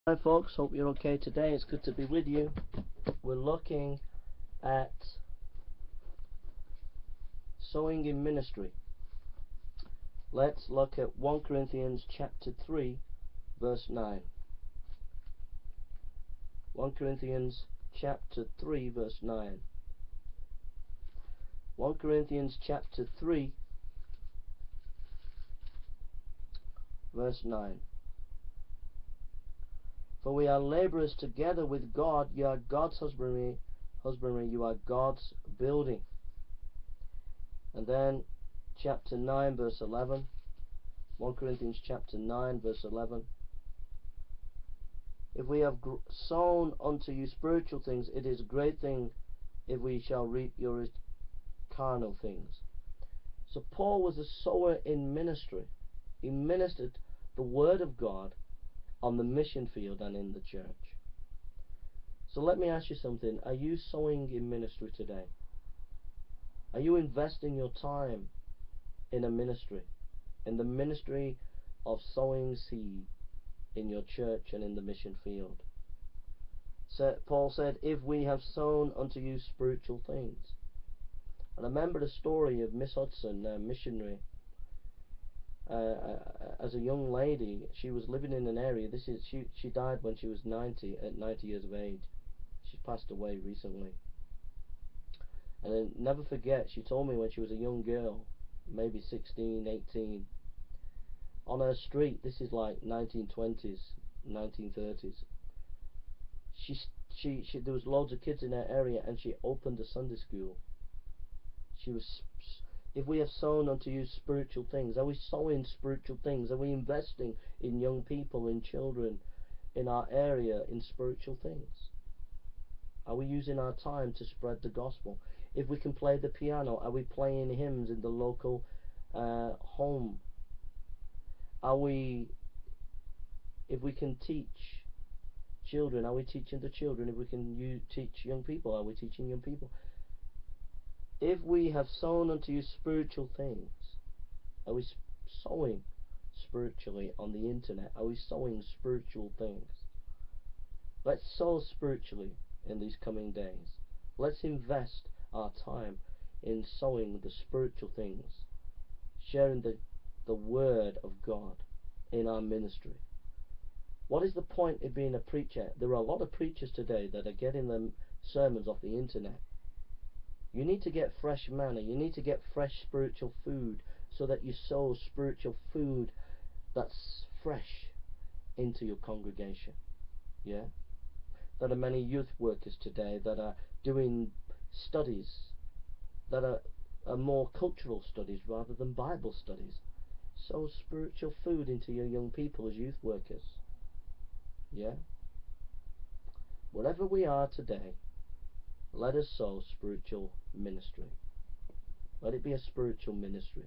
Hi folks, hope you're okay today. It's good to be with you. We're looking at sowing in ministry. Let's look at 1 Corinthians chapter 3 verse 9. 1 Corinthians chapter 3 verse 9. 1 Corinthians chapter 3 verse 9. For we are labourers together with God. You are God's husbandry, you are God's building. And then chapter 9 verse 11. 1 Corinthians chapter 9 verse 11. If we have sown unto you spiritual things, it is a great thing if we shall reap your carnal things. So Paul was a sower in ministry. He ministered the word of God on the mission field and in the church. So let me ask you something. Are you sowing in ministry today? Are you investing your time in a ministry? In the ministry of sowing seed in your church and in the mission field? Paul said, if we have sown unto you spiritual things. And I remember the story of Miss Hudson, a missionary. As a young lady, she was living in an area. She died when she was 90, at 90 years of age. She passed away recently. And I'll never forget, she told me when she was a young girl, maybe 16, 18, on her street, this is like 1920s, 1930s, there was loads of kids in her area, and she opened a Sunday school. If we have sown unto you spiritual things, are we sowing spiritual things? Are we investing in young people, in children, in our area, in spiritual things? Are we using our time to spread the gospel? If we can play the piano, are we playing hymns in the local home? If we can teach children, are we teaching the children? If we can teach young people, are we teaching young people? If we have sown unto you spiritual things, are we sowing spiritually on the internet? Are we sowing spiritual things? Let's sow spiritually in these coming days. Let's invest our time in sowing the spiritual things, sharing the word of God in our ministry. What is the point of being a preacher? There are a lot of preachers today that are getting their sermons off the internet. You need to get fresh manna. You need to get fresh spiritual food, so that you sow spiritual food that's fresh into your congregation. Yeah? There are many youth workers today that are doing studies that are more cultural studies rather than Bible studies. Sow spiritual food into your young people as youth workers. Yeah? Wherever we are today, let us sow spiritual ministry. Let it be a spiritual ministry.